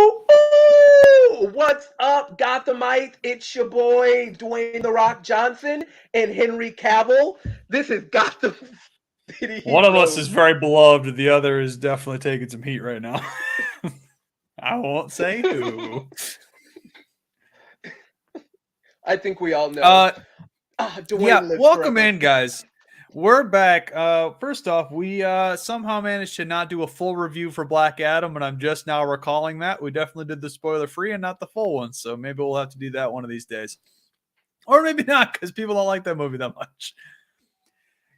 Ooh, ooh! What's up, Gothamite? It's your boy, Dwayne The Rock Johnson and Henry Cavill. This is Gotham City One of us is Heroes. very beloved. The other is definitely taking some heat right now. I won't say who. I think we all know. Uh, yeah, Dwayne lives welcome forever. in, guys. We're back. First off, we somehow managed to not do a full review for Black Adam, and I'm just now recalling that. We definitely did the spoiler free and not the full one, so maybe we'll have to do that one of these days. Or maybe not, because people don't like that movie that much.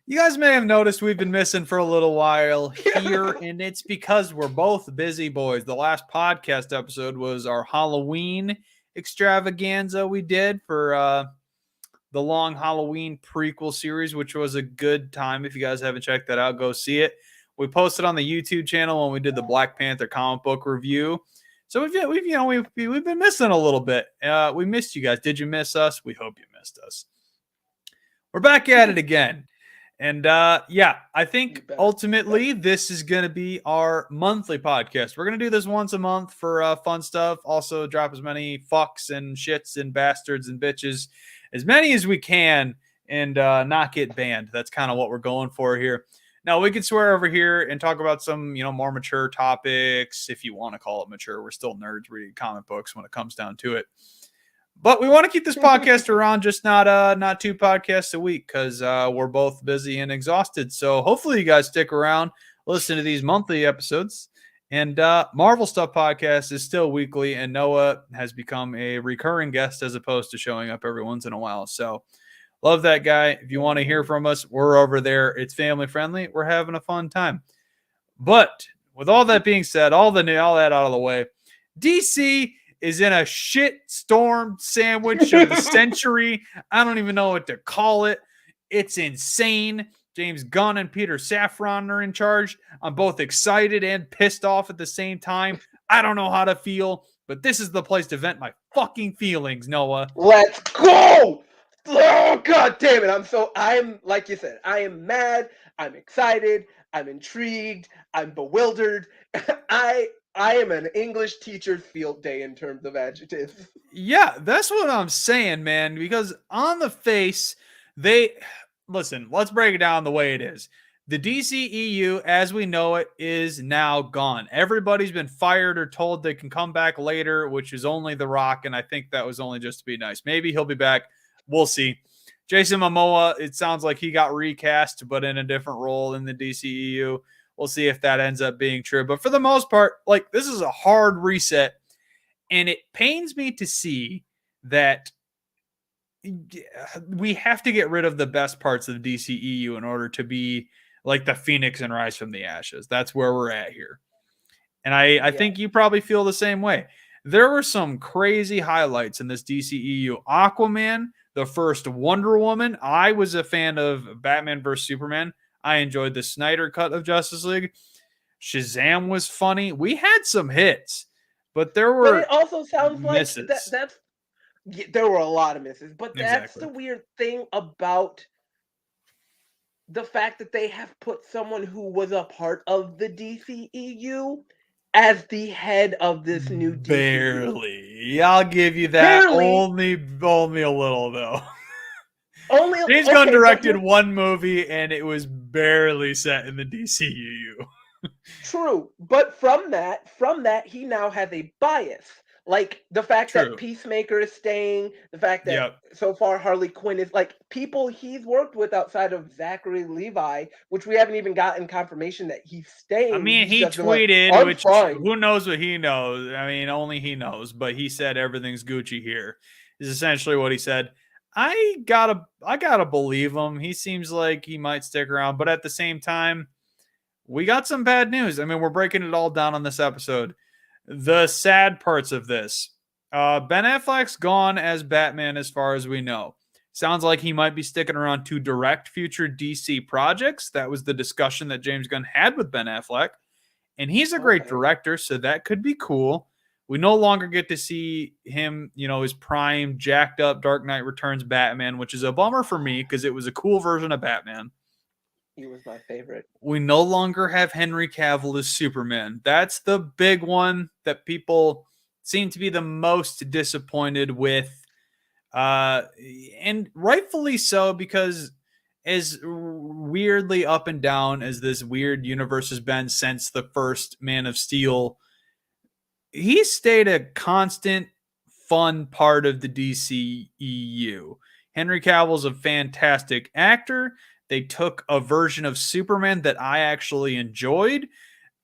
You guys may have noticed we've been missing for a little while here, and it's because we're both busy boys. The last podcast episode was our Halloween extravaganza we did for the long Halloween prequel series, which was a good time. If you guys haven't checked that out, go see it. We posted on the YouTube channel when we did the Black Panther comic book review. So we've been missing a little bit. We missed you guys. Did you miss us? We hope you missed us. We're back at it again. And I think ultimately this is going to be our monthly podcast. We're going to do this once a month for fun stuff. Also drop as many fucks and shits and bastards and bitches, as many as we can, and not get banned. That's kind of what we're going for here. Now, we can swear over here and talk about some, more mature topics, if you want to call it mature. We're still nerds reading comic books when it comes down to it. But we want to keep this podcast around, just not 2 podcasts a week, because we're both busy and exhausted. So hopefully you guys stick around, listen to these monthly episodes. And Marvel Stuff Podcast is still weekly, and Noah has become a recurring guest as opposed to showing up every once in a while. So love that guy. If you want to hear from us, we're over there. It's family friendly. We're having a fun time. But with all that being said, all that out of the way, DC is in a shit storm sandwich of the century. I don't even know what to call it. It's insane. James Gunn and Peter Safran are in charge. I'm both excited and pissed off at the same time. I don't know how to feel, but this is the place to vent my fucking feelings, Noah. Let's go! Oh, God damn it. I'm like you said, I am mad. I'm excited. I'm intrigued. I'm bewildered. I am an English teacher's field day in terms of adjectives. Yeah, that's what I'm saying, man, because on the face, listen, let's break it down the way it is. The DCEU, as we know it, is now gone. Everybody's been fired or told they can come back later, which is only The Rock, and I think that was only just to be nice. Maybe he'll be back. We'll see. Jason Momoa, it sounds like he got recast, but in a different role in the DCEU. We'll see if that ends up being true. But for the most part, this is a hard reset. And it pains me to see that we have to get rid of the best parts of the DCEU in order to be like the Phoenix and rise from the ashes. That's where we're at here. And I think you probably feel the same way. There were some crazy highlights in this DCEU. Aquaman, the first Wonder Woman. I was a fan of Batman vs. Superman. I enjoyed the Snyder cut of Justice League. Shazam was funny. We had some hits, but there were. But it also sounds misses. like there were a lot of misses. But that's Exactly. the weird thing about the fact that they have put someone who was a part of the DCEU as the head of this new DCEU. Barely. I'll give you that. Barely. Only a little though. James Okay, Gunn directed one movie and it was barely set in the DCEU. True, but from that, he now has a bias. Like the fact that Peacemaker is staying, the fact that so far Harley Quinn is people he's worked with outside of Zachary Levi, which we haven't even gotten confirmation that he's staying. I mean, he tweeted, which who knows what he knows. I mean, only he knows, but he said everything's Gucci here. Is essentially what he said. I gotta believe him. He seems like he might stick around, but at the same time, we got some bad news. I mean, we're breaking it all down on this episode. The sad parts of this. Ben Affleck's gone as Batman as far as we know. Sounds like he might be sticking around to direct future DC projects. That was the discussion that James Gunn had with Ben Affleck. And he's a great director, so that could be cool. We no longer get to see him, his prime, jacked up Dark Knight Returns Batman, which is a bummer for me because it was a cool version of Batman. He was my favorite. We no longer have Henry Cavill as Superman. That's the big one that people seem to be the most disappointed with, and rightfully so, because as weirdly up and down as this weird universe has been since the first Man of Steel, he stayed a constant fun part of the DCEU. Henry Cavill's a fantastic actor. They took a version of Superman that I actually enjoyed.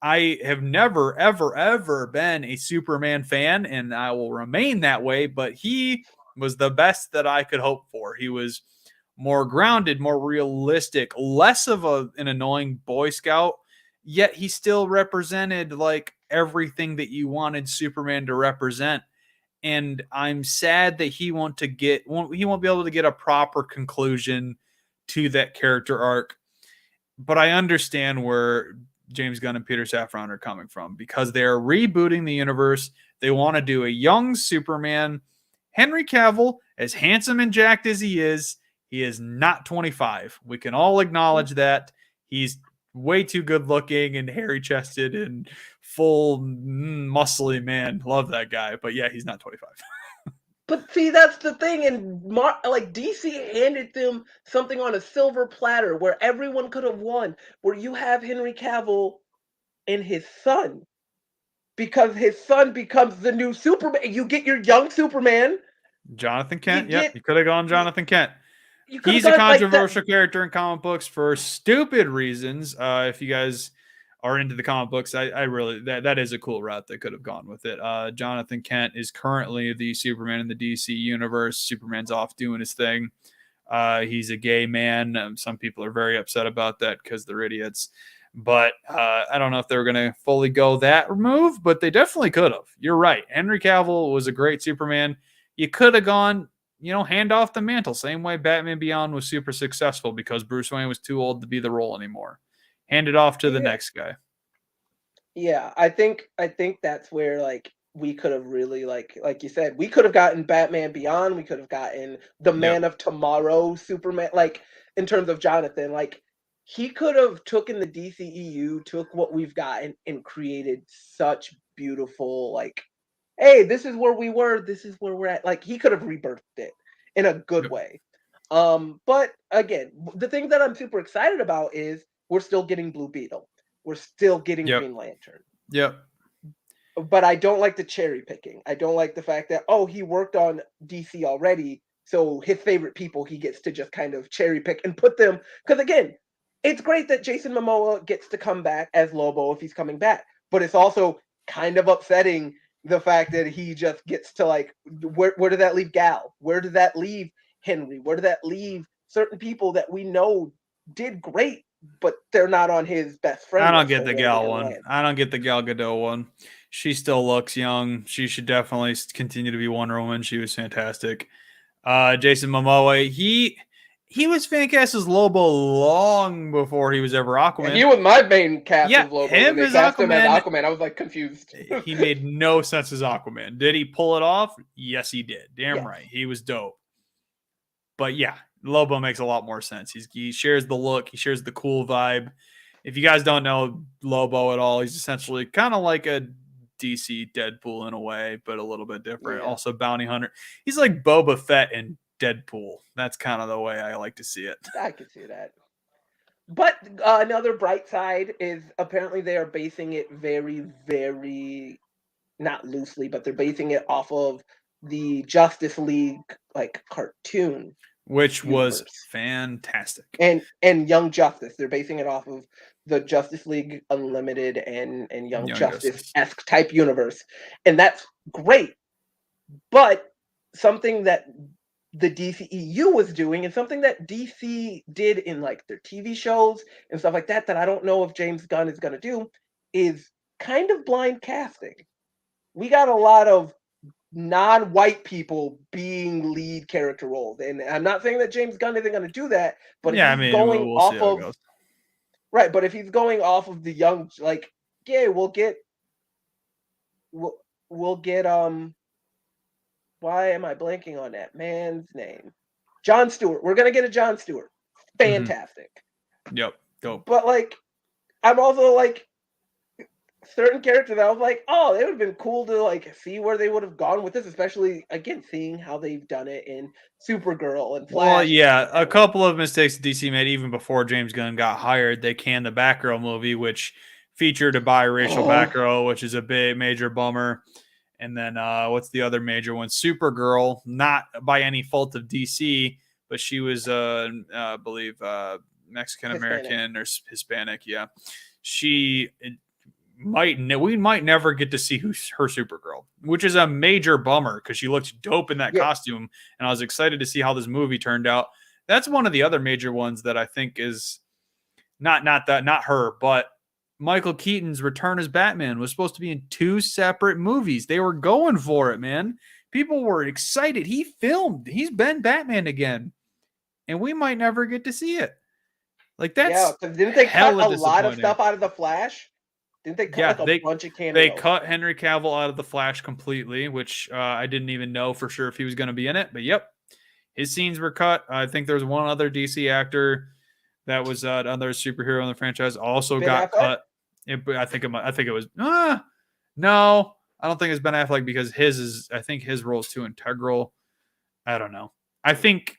I have never, ever, ever been a Superman fan, and I will remain that way, but he was the best that I could hope for. He was more grounded, more realistic, less of an annoying Boy Scout, yet he still represented like everything that you wanted Superman to represent. And I'm sad that he won't be able to get a proper conclusion to that character arc. But I understand where James Gunn and Peter Safran are coming from, because they're rebooting the universe. They want to do a young Superman. Henry Cavill, as handsome and jacked as he is not 25. We can all acknowledge that. He's way too good looking and hairy chested and full muscly man. Love that guy. But yeah, he's not 25. But see, that's the thing. And like DC handed them something on a silver platter where everyone could have won, where you have Henry Cavill and his son, because his son becomes the new Superman. You get your young Superman. Jonathan Kent. Yep, you could have gone Jonathan Kent. He's a controversial character in comic books for stupid reasons. If you guys are into the comic books, I really that is a cool route they could have gone with it. Jonathan Kent is currently the Superman in the DC universe. Superman's off doing his thing. He's a gay man. Some people are very upset about that because they're idiots. But I don't know if they were going to fully go that move, but they definitely could have. You're right. Henry Cavill was a great Superman. You could have gone, hand off the mantle. Same way Batman Beyond was super successful because Bruce Wayne was too old to be the role anymore. Hand it off to the next guy. Yeah, I think that's where like we could have really like you said, we could have gotten Batman Beyond. We could have gotten the Man of Tomorrow Superman. Like in terms of Jonathan, like he could have taken the DCEU, took what we've gotten, and created such beautiful like, hey, this is where we were, this is where we're at. Like he could have rebirthed it in a good way. But again, the thing that I'm super excited about is we're still getting Blue Beetle. We're still getting Green Lantern. Yep. But I don't like the cherry picking. I don't like the fact that, he worked on DC already, so his favorite people he gets to just kind of cherry pick and put them. Because again, it's great that Jason Momoa gets to come back as Lobo if he's coming back, but it's also kind of upsetting the fact that he just gets to like, where did that leave Gal? Where did that leave Henry? Where did that leave certain people that we know did great, but they're not on his best friend? I don't get the Gal one. I don't get the Gal Gadot one. She still looks young. She should definitely continue to be Wonder Woman. She was fantastic. Jason Momoa, he was fantastic as Lobo long before he was ever Aquaman. And he was my main cast as Lobo. Him as Aquaman, Aquaman, I was like confused. He made no sense as Aquaman. Did he pull it off? Yes, he did. Damn right. He was dope. But yeah, Lobo makes a lot more sense. He shares the look. He shares the cool vibe. If you guys don't know Lobo at all, he's essentially kind of like a DC Deadpool in a way, but a little bit different. Also bounty hunter. He's like Boba Fett and Deadpool. That's kind of the way I like to see it. I can see that. But another bright side is apparently they are basing it very, very, not loosely, but they're basing it off of the Justice League like cartoon, which was fantastic. And Young Justice, they're basing it off of the Justice League Unlimited and Young Justice-esque type universe, and that's great. But something that the DCEU was doing, and something that DC did in like their TV shows and stuff like that I don't know if James Gunn is going to do, is kind of blind casting. We got a lot of non-white people being lead character roles, and I'm not saying that James Gunn isn't going to do that, but if he's going off of right, but if he's going off of the young, like, we'll get why am I blanking on that man's name? Jon Stewart. We're gonna get a Jon Stewart. Fantastic. Yep. Dope. But like, I'm also like, certain characters I was like, oh, it would have been cool to like see where they would have gone with this, especially again seeing how they've done it in Supergirl and Well, Flash and yeah, stuff like a that. Like, couple of mistakes DC made even before James Gunn got hired. They canned the Batgirl movie, which featured a biracial oh, Batgirl, which is a big major bummer. And then what's the other major one? Supergirl, not by any fault of DC, but she was, I believe, Mexican Hispanic. American or Hispanic. Yeah, she we might never get to see her Supergirl, which is a major bummer because she looked dope in that Yeah, costume, and I was excited to see how this movie turned out. That's one of the other major ones that I think is not her, but Michael Keaton's return as Batman was supposed to be in two separate movies. They were going for it, man. People were excited. He's been Batman again, and we might never get to see it. Like yeah. that's Because didn't they cut hella a lot of disappointing. stuff out of the Flash? Didn't they cut Yeah, like a bunch of they cameos? cut Henry Cavill out of the Flash completely, which I didn't even know for sure if he was going to be in it. But yep, his scenes were cut. I think there's one other DC actor that was another superhero in the franchise also Ben got Affleck? cut. I think it was no, I don't think it's Ben Affleck because I think his role is too integral. I don't know. I think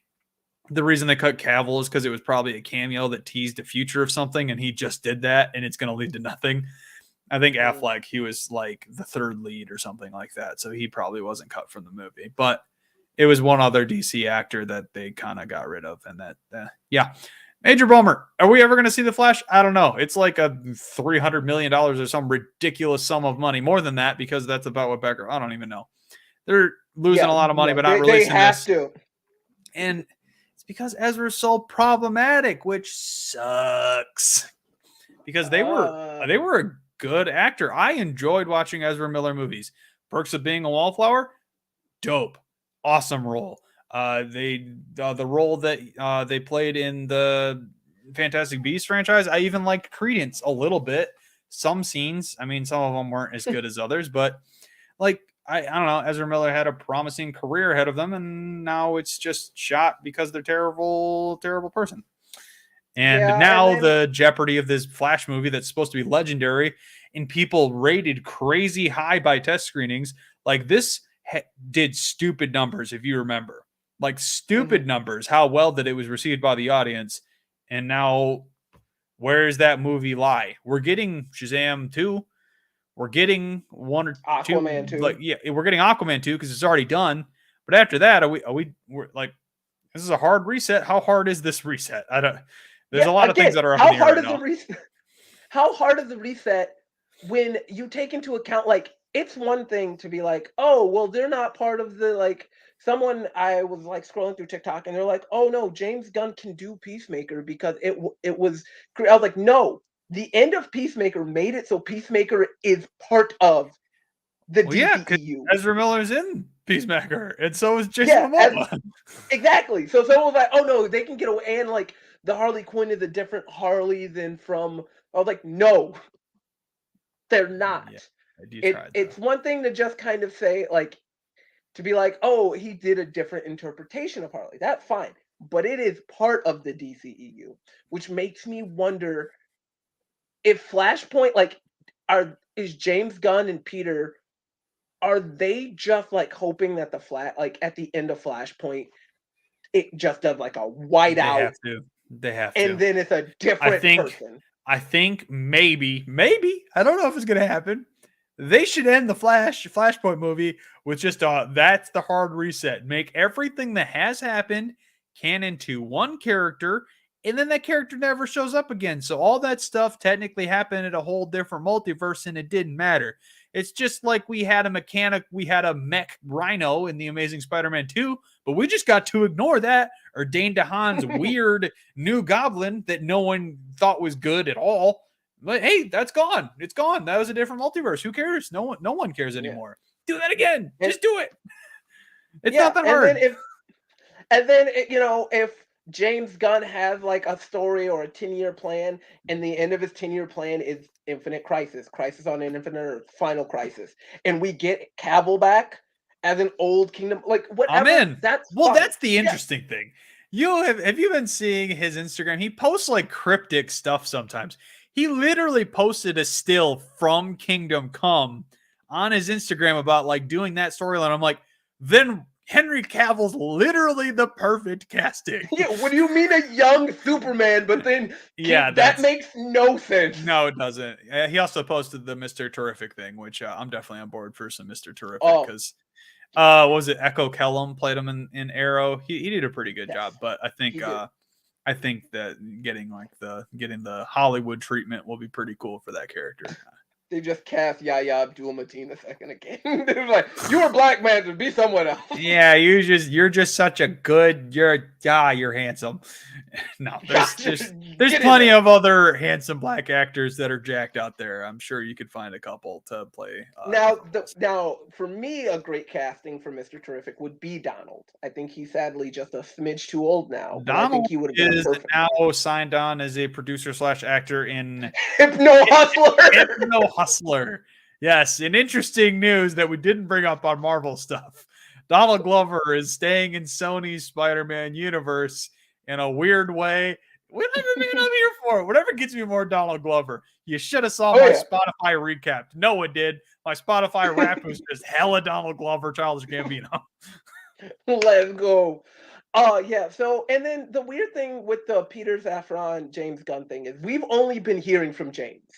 the reason they cut Cavill is because it was probably a cameo that teased the future of something, and he just did that, and it's going to lead to nothing. I think Mm. Affleck, he was like the third lead or something like that, so he probably wasn't cut from the movie. But it was one other DC actor that they kind of got rid of, and that yeah, major bummer. Are we ever going to see the Flash? I don't know. It's like a $300 million or some ridiculous sum of money, more than that, because that's about what Becker. I don't even know. They're losing Yeah, a lot of money, no, but not they releasing have this, to. and it's because Ezra's so problematic, which sucks. Because they were a good actor. I enjoyed watching Ezra Miller movies. Perks of Being a Wallflower, dope, awesome role. The role that they played in the Fantastic Beasts franchise, I even liked Credence a little bit. Some scenes, I mean, some of them weren't as good as others, but like I don't know, Ezra Miller had a promising career ahead of them, and now it's just shot because they're terrible person. And Yeah, and now then the jeopardy of this Flash movie that's supposed to be legendary and people rated crazy high by test screenings. Like this did stupid numbers, if you remember. Like mhm. stupid numbers, how well that it was received by the audience. And now, where's that movie lie? We're getting Shazam 2. We're getting one or two. Aquaman Like, too. yeah, we're getting Aquaman 2 because it's already done. But after that, we're like, this is a hard reset. How hard is this reset? I don't. There's Yeah, a lot of things again, that are up in the air right now. how hard is the reset when you take into account like it's one thing to be like, oh, well, they're not part of the like someone I was like scrolling through TikTok and they're like, oh no, James Gunn can do Peacemaker because it was I was like, no, the end of Peacemaker made it so Peacemaker is part of the Well, yeah, because DCEU. Ezra Miller's in Peacemaker, and so is Jason Yeah, Momoa. exactly. So someone was like, "Oh no, they can get away," and like the Harley Quinn is a different Harley than from. I was like, "No, they're Yeah, not." you tried though. It's one thing to just kind of say like to be like, "Oh, he did a different interpretation of Harley." That's fine, but it is part of the DCEU, which makes me wonder if Flashpoint like are is James Gunn and Peter are they just like hoping that the flat like at the end of Flashpoint it just does like a They whiteout have to. They have and to. then it's a I different think. person. I think maybe. I don't know if it's gonna happen. They should end the Flashpoint movie with just that's the hard reset. Make everything that has happened canon to one character, and then that character never shows up again. So all that stuff technically happened in a whole different multiverse, and it didn't matter. It's just like we had a mech Rhino in the Amazing Spider-Man 2, but we just got to ignore that. Or Dane DeHaan's weird new Goblin that no one thought was good at all. But hey, that's gone. It's gone. That was a different multiverse. Who cares? No one cares Yeah. anymore. Do that again. And Just do it. It's yeah, not that and then hard. if James Gunn has like a story or a 10-year plan and the end of his 10-year plan is Infinite Crisis, Crisis on Infinite Earth, Final Crisis, and we get Cavill back as an old Kingdom, like I'm whatever, in. that's Well, fine. that's the Yeah. interesting thing. You have you been seeing his Instagram? He posts like cryptic stuff sometimes. He literally posted a still from Kingdom Come on his Instagram about like doing that storyline. I'm like, then Henry Cavill's literally the perfect casting. Yeah, what do you mean a young Superman? But then that makes no sense. No, it doesn't. He also posted the Mr. Terrific thing, which I'm definitely on board for some Mr. Terrific because what was it? Echo Kellum played him in Arrow. He did a pretty good job, but I think that getting the Hollywood treatment will be pretty cool for that character. They just cast Yahya Abdul-Mateen II again. They're like, you were Black Manta, be someone else. Yeah, you're just such a good. You're handsome. No, there's plenty of other handsome black actors that are jacked out there. I'm sure you could find a couple to play. Now, for me, a great casting for Mr. Terrific would be Donald. I think he's sadly just a smidge too old now. But Donald I think he would have been perfect. Now signed on as a producer / actor in Hypno Hustler. Hypno Hustler. Yes, an interesting news that we didn't bring up on Marvel stuff. Donald Glover is staying in Sony's Spider-Man universe in a weird way. Whatever I'm here for. Whatever gets me more Donald Glover. You should have saw my Spotify recap. No one did. My Spotify rap was just hella Donald Glover, Childish Gambino. Let's go. Yeah. So, and then the weird thing with the Peter Safran, James Gunn thing is we've only been hearing from James.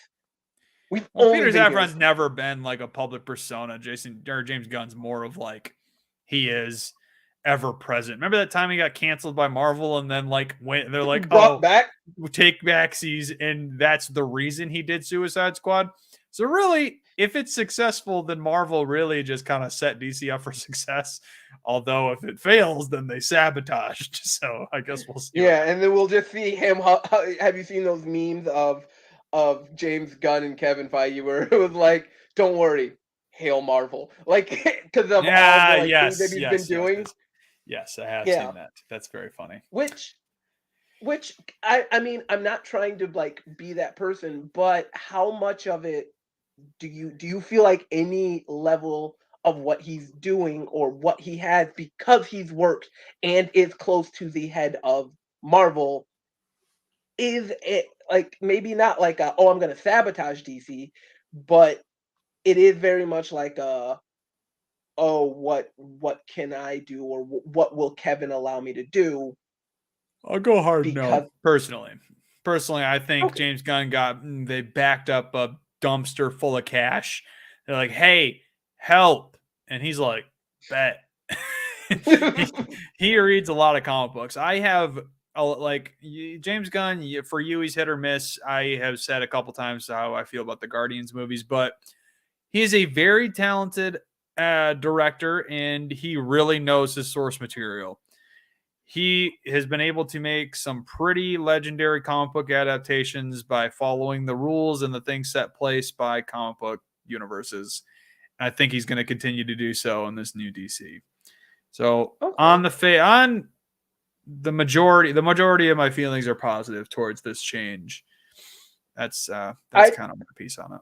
Peter Safran's never been like a public persona. James Gunn's more of like he is ever present. Remember that time he got canceled by Marvel and then like when they're like, back, take backsies, and that's the reason he did Suicide Squad. So really, if it's successful, then Marvel really just kind of set DC up for success. Although if it fails, then they sabotaged. So I guess we'll see. Yeah, and then we'll just see him. Have you seen those memes of James Gunn and Kevin Feige where it was like, "Don't worry, hail Marvel," like because of all the things that he's been doing. Yes, I have seen that. That's very funny. Which I mean, I'm not trying to like be that person, but how much of it do you feel like any level of what he's doing or what he has because he's worked and is close to the head of Marvel is it like maybe not like I'm going to sabotage DC, but it is very much like what can I do or what will Kevin allow me to do? I'll go hard no. Personally, I think James Gunn they backed up a dumpster full of cash. They're like, "Hey, help!" And he's like, "Bet." he reads a lot of comic books. I have James Gunn. For you, he's hit or miss. I have said a couple times how I feel about the Guardians movies, but he is a very talented director, and he really knows his source material. He has been able to make some pretty legendary comic book adaptations by following the rules and the things set place by comic book universes. I think he's going to continue to do so in this new DC. So on the majority of my feelings are positive towards this change. That's kind of my piece on it.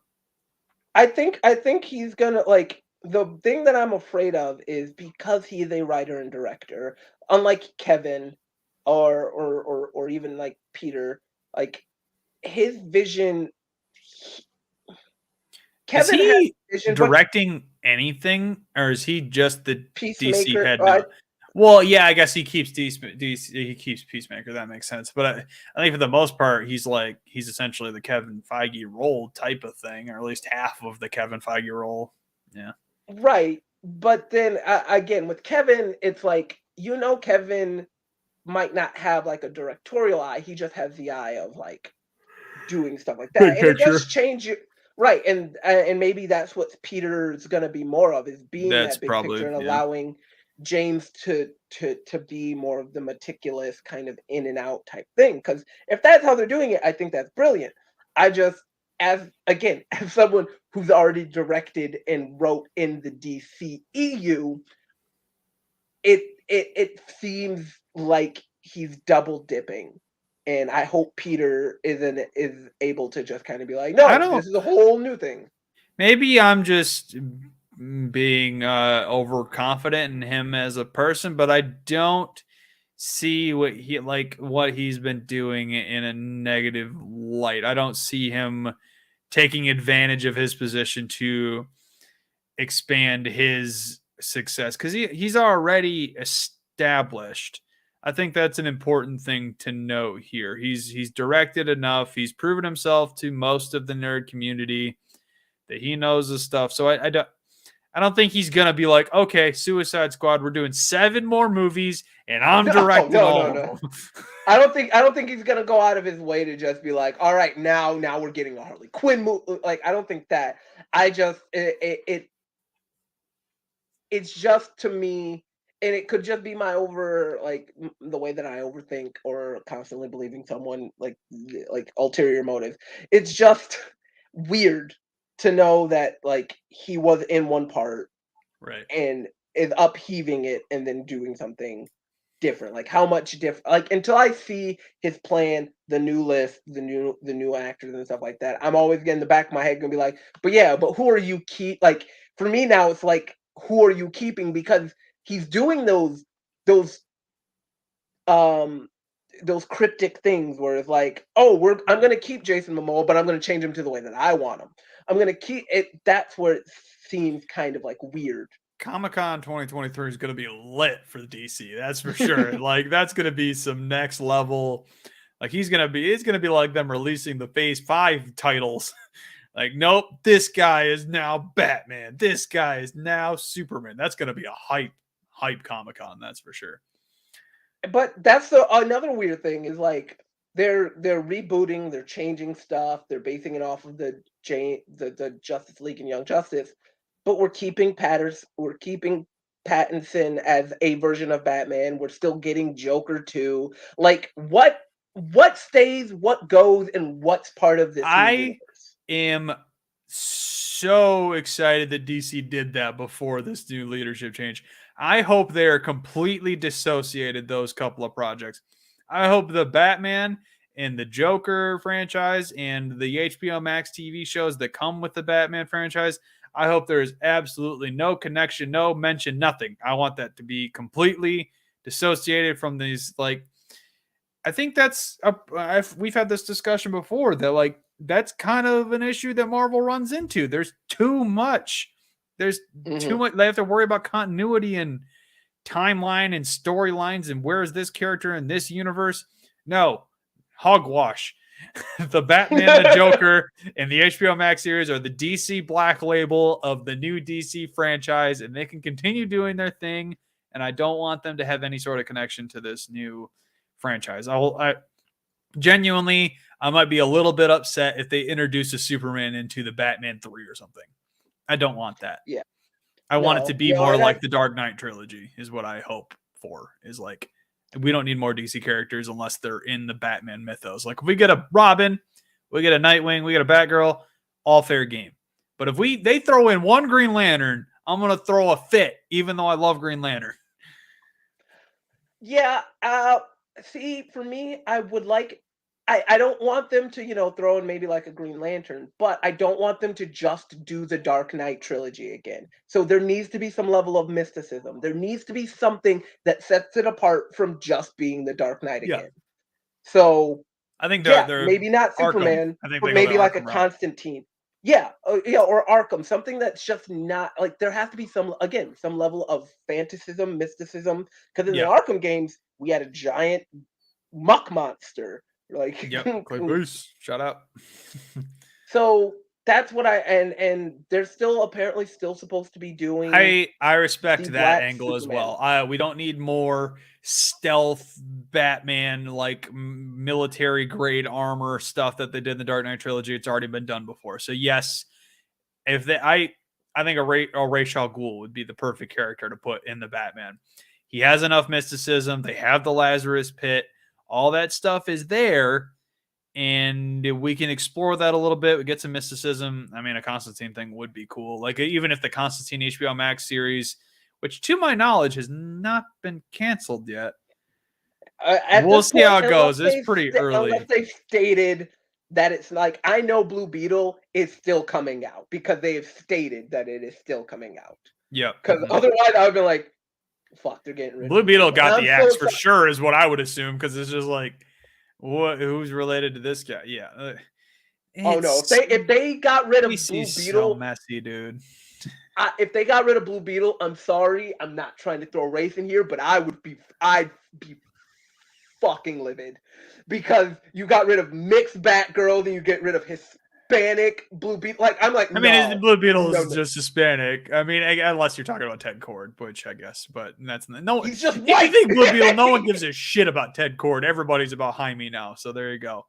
I think he's gonna like the thing that I'm afraid of is because he is a writer and director, unlike Kevin or even like Peter, like his vision. Kevin is he vision, directing anything, or is he just the DC head now? Well, yeah, I guess he keeps he keeps Peacemaker. That makes sense. But I think for the most part, he's essentially the Kevin Feige role type of thing, or at least half of the Kevin Feige role. Yeah. Right. But then again, with Kevin, it's like, Kevin might not have like a directorial eye. He just has the eye of like doing stuff like that. And it does change you. Right. And maybe that's what Peter's going to be more of, is being that big picture and allowing James to be more of the meticulous kind of in and out type thing. Because if that's how they're doing it, I think that's brilliant. I just, as someone who's already directed and wrote in the DCEU, it seems like he's double dipping. And I hope Peter is able to just kind of be like, no, this is a whole new thing. Maybe I'm just being overconfident in him as a person, but I don't see what he's been doing in a negative light. I don't see him taking advantage of his position to expand his success because he's already established. I think that's an important thing to note here. He's directed enough. He's proven himself to most of the nerd community that he knows his stuff. So I don't think he's gonna be like, okay, Suicide Squad, we're doing 7 more movies and I'm directing all of them. I don't think he's gonna go out of his way to just be like, all right, now we're getting a Harley Quinn movie. Like, I don't think that. I just it's just, to me, and it could just be my the way that I overthink or constantly believing someone like ulterior motives. It's just weird to know that like he was in one part, right, and is upheaving it and then doing something different. Like, how much different? Like, until I see his plan, the new list, the new actors and stuff like that, I'm always getting the back of my head gonna be like, but who are you like, for me now it's like, who are you keeping? Because he's doing those um those cryptic things where it's like, oh, I'm gonna keep Jason Momoa, but I'm gonna change him to the way that I want him. I'm gonna keep it. That's where it seems kind of like weird. Comic-Con 2023 is going to be lit for the DC. That's for sure. Like, that's going to be some next level. Like, it's going to be like them releasing the Phase 5 titles. Like, nope, this guy is now Batman. This guy is now Superman. That's going to be a hype Comic-Con. That's for sure. But that's another weird thing is like they're rebooting, they're changing stuff, they're basing it off of the Justice League and Young Justice, but we're keeping Pattinson as a version of Batman. We're still getting Joker too. Like, what stays, what goes, and what's part of this universe? Am so excited that DC did that before this new leadership change. I hope they are completely dissociated, those couple of projects. I hope the Batman and the Joker franchise and the HBO Max TV shows that come with the Batman franchise, I hope there is absolutely no connection, no mention, nothing. I want that to be completely dissociated from these. Like, I think we've had this discussion before that, like, that's kind of an issue that Marvel runs into. There's too much. There's too much. They have to worry about continuity and timeline and storylines and where is this character in this universe. No, hogwash. The Batman, the Joker, and the HBO Max series are the DC black label of the new DC franchise, and they can continue doing their thing. And I don't want them to have any sort of connection to this new franchise. I genuinely, I might be a little bit upset if they introduce a Superman into the Batman 3 or something. I don't want that. Yeah. I want it to be more like the Dark Knight trilogy is what I hope for. Is like, we don't need more DC characters unless they're in the Batman mythos. Like, if we get a Robin, we get a Nightwing, we get a Batgirl, all fair game. But if they throw in one Green Lantern, I'm going to throw a fit, even though I love Green Lantern. Yeah. See, for me, I would like, I don't want them to, throw in maybe like a Green Lantern, but I don't want them to just do the Dark Knight trilogy again. So there needs to be some level of mysticism. There needs to be something that sets it apart from just being the Dark Knight again. So I think maybe not Superman, but maybe like a Constantine. Yeah, or Arkham, something that's just not like, there has to be some level of fantasism, mysticism, because in the Arkham games we had a giant muck monster. Like, Clay Bruce, shout out. So that's what and they're still apparently supposed to be doing. I respect that angle Superman as well. We don't need more stealth Batman, like military grade armor stuff that they did in the Dark Knight trilogy. It's already been done before. So yes, if I think a Ra's al Ghul would be the perfect character to put in the Batman. He has enough mysticism. They have the Lazarus Pit. All that stuff is there, and we can explore that a little bit. We get some mysticism. I mean, a Constantine thing would be cool. Like, even if the Constantine HBO Max series, which to my knowledge has not been canceled yet, we'll see how it goes. It's pretty early. Unless they stated that it's like, I know Blue Beetle is still coming out because they have stated that it is still coming out. Yeah. Because otherwise I would be like, fuck, they're getting rid Blue of Blue Beetle Beetle. got the axe for sure, is what I would assume, because it's just like, what? Who's related to this guy? Yeah. Oh no! If they got rid of Blue Beetle, so messy, dude. If they got rid of Blue Beetle, I'm sorry, I'm not trying to throw race in here, but I'd be fucking livid, because you got rid of mixed Batgirl, then you get rid of Hispanic Blue Beetle. Like, I'm like, I mean, Blue Beetle is no. just Hispanic. I mean, unless you're talking about Ted Cord, which I guess, but that's no. He's just white. If you think Blue Beetle, no one gives a shit about Ted Cord. Everybody's about Jaime now. So there you go.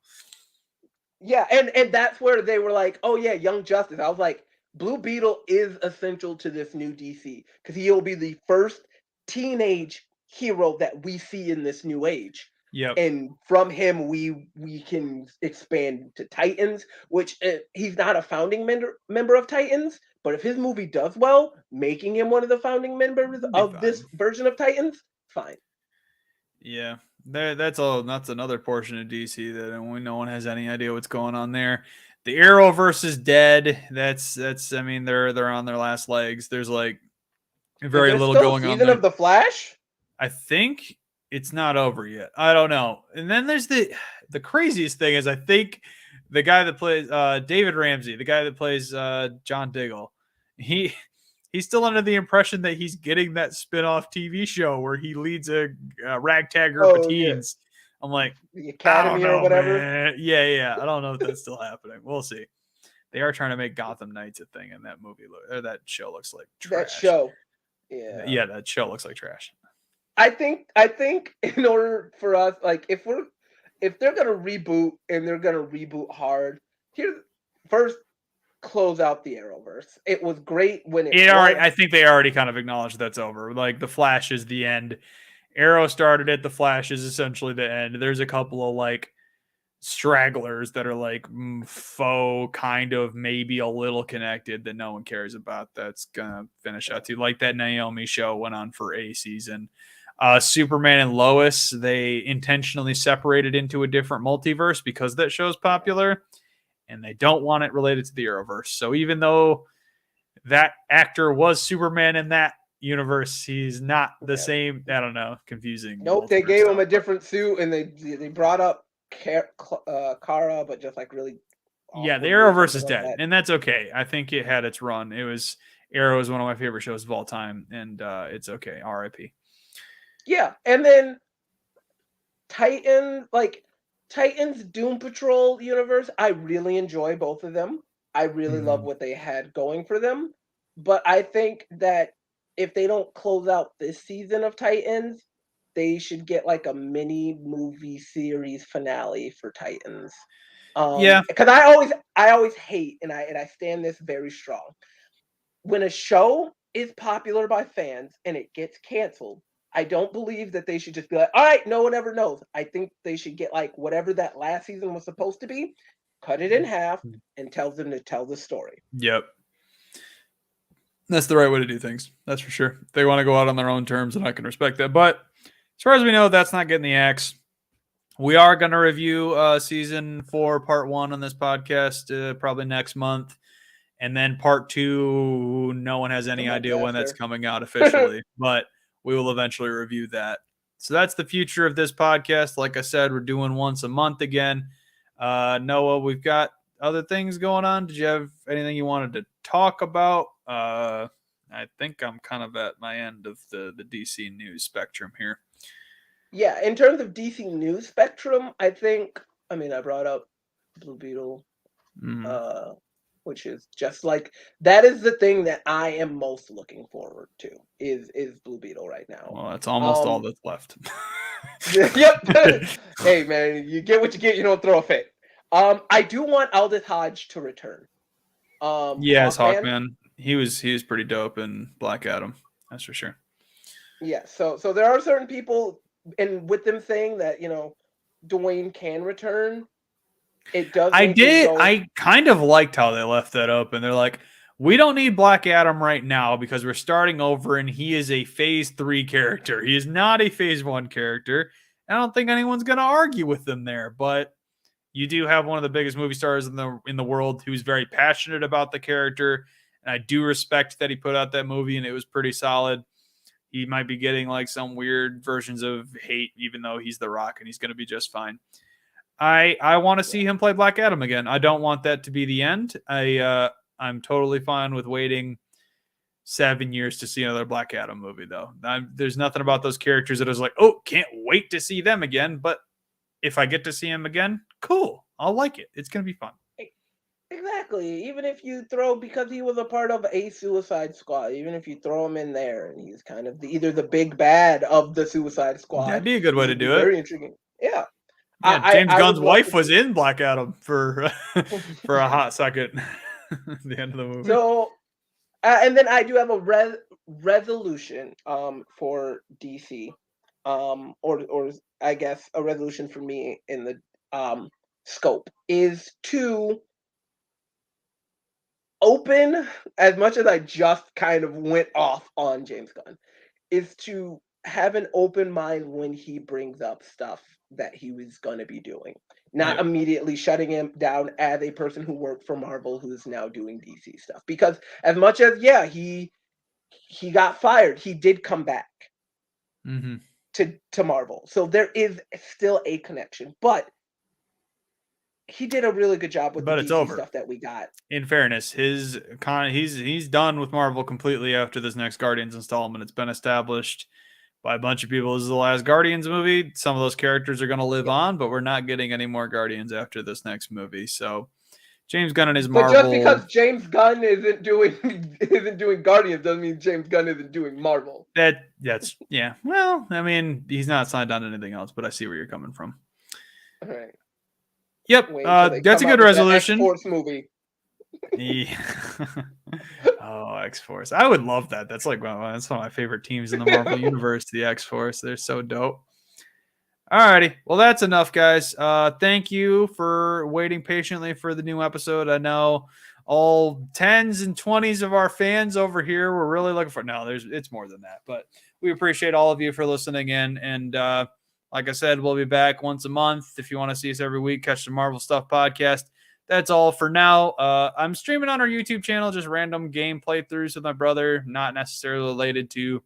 Yeah, and that's where they were like, oh yeah, Young Justice. I was like, Blue Beetle is essential to this new DC, because he'll be the first teenage hero that we see in this new age. Yep. And from him, we can expand to Titans, which he's not a founding member of Titans, but if his movie does well, making him one of the founding members of this version of Titans, fine. Yeah, that's another portion of DC that no one has any idea what's going on there. The Arrowverse is dead. That's I mean, they're on their last legs. There's like very little going on there. Season of the Flash? I think it's not over yet. I don't know. And then there's the craziest thing is, I think the guy that plays David Ramsey, the guy that plays John Diggle, he's still under the impression that he's getting that spin-off TV show where he leads a ragtag group of teens. Yeah. I'm like, the Academy or whatever. Man. Yeah. I don't know if that's still happening. We'll see. They are trying to make Gotham Knights a thing, and that movie or that show looks like trash. That show. Yeah, that show looks like trash. I think in order for us, like, if they're gonna reboot and they're gonna reboot hard, first close out the Arrowverse. It was great when I think they already kind of acknowledged that's over. Like, the Flash is the end. Arrow started it. The Flash is essentially the end. There's a couple of like stragglers that are like faux, kind of maybe a little connected that no one cares about. That's gonna finish out too. Like that Naomi show went on for a season. Superman and Lois, they intentionally separated into a different multiverse because that show's popular, and they don't want it related to the Arrowverse. So even though that actor was Superman in that universe, he's not the same. I don't know, confusing. Nope, they gave him a different suit, and they brought up Kara, but just like really. Yeah, the Arrowverse is dead, and that's okay. I think it had its run. Arrow is one of my favorite shows of all time, and it's okay. R.I.P. Yeah, and then Titans Doom Patrol universe, I really enjoy both of them. I really love what they had going for them. But I think that if they don't close out this season of Titans, they should get like a mini movie series finale for Titans. Because I always hate, and I stand this very strong. When a show is popular by fans and it gets canceled, I don't believe that they should just be like, all right, no one ever knows. I think they should get like whatever that last season was supposed to be, cut it in half, and tell them to tell the story. Yep. That's the right way to do things. That's for sure. They want to go out on their own terms, and I can respect that. But as far as we know, that's not getting the axe. We are going to review season 4, part 1 on this podcast probably next month. And then part 2, no one has any idea when that's coming out officially. But we will eventually review that. So that's the future of this podcast. Like I said, we're doing once a month again. Noah, we've got other things going on. Did you have anything you wanted to talk about? I think I'm kind of at my end of the DC news spectrum here. Yeah, in terms of DC news spectrum, I brought up Blue Beetle, which is just like, that is the thing that I am most looking forward to is Blue Beetle right now. Well, that's almost all that's left. Yep. Hey man, you get what you get. You don't throw a fit. I do want Aldous Hodge to return. Yes, Hawkman. He was pretty dope in Black Adam. That's for sure. Yeah. So there are certain people, and with them saying that, Dwayne can return, it does. I kind of liked how they left that open. They're like, we don't need Black Adam right now because we're starting over, and he is a Phase 3 character. He is not a Phase 1 character. I don't think anyone's going to argue with them there, but you do have one of the biggest movie stars in the world who's very passionate about the character, and I do respect that he put out that movie, and it was pretty solid. he might be getting like some weird versions of hate, even though he's The Rock and he's going to be just fine. I want to see him play Black Adam again. I don't want that to be the end. I'm totally fine with waiting 7 years to see another Black Adam movie, though. There's nothing about those characters that is like, oh, can't wait to see them again. But if I get to see him again, cool. I'll like it. It's going to be fun. Exactly. Even if you throw, because he was a part of a Suicide Squad, even if you throw him in there and he's kind of either the big bad of the Suicide Squad. That'd be a good way to do it. Very intriguing. Yeah. Yeah, James Gunn's wife was in Black Adam for a hot second at the end of the movie. So, and then I do have a resolution for DC, or I guess a resolution for me in the scope is to open, as much as I just kind of went off on James Gunn, is to have an open mind when he brings up stuff that he was going to be doing, not immediately shutting him down as a person who worked for Marvel who's now doing DC stuff. Because as much as he got fired, he did come back to Marvel, so there is still a connection. But he did a really good job with the DC stuff that we got. In fairness, he's done with Marvel completely after this next Guardians installment. It's been established by a bunch of people. This is the last Guardians movie. Some of those characters are going to live on, but we're not getting any more Guardians after this next movie. So James Gunn and his Marvel. But just because James Gunn isn't doing Guardians doesn't mean James Gunn isn't doing Marvel. That's yeah. Well, I mean, he's not signed on anything else, but I see where you're coming from. All right. Yep, that's a good resolution. X-Force movie. Yeah. Oh, X-Force. I would love that. That's like that's one of my favorite teams in the Marvel universe, the X-Force. They're so dope. Alrighty. Well, that's enough, guys. Thank you for waiting patiently for the new episode. I know all 10s and 20s of our fans over here were really looking for it's more than that, but we appreciate all of you for listening in. And like I said, we'll be back once a month. If you want to see us every week, catch the Marvel Stuff podcast. That's all for now. I'm streaming on our YouTube channel, just random game playthroughs with my brother, not necessarily related to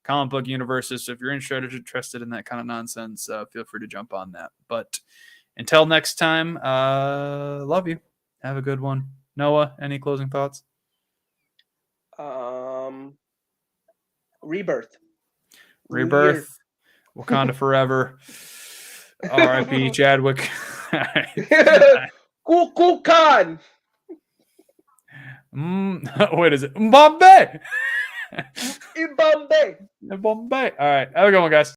comic book universes. So if you're interested in that kind of nonsense, feel free to jump on that. But until next time, love you. Have a good one. Noah, any closing thoughts? Rebirth. Wakanda forever. R.I.P. Chadwick. Cool Khan. Wait, is it Bombay? In Bombay. All right. Have a good one, guys.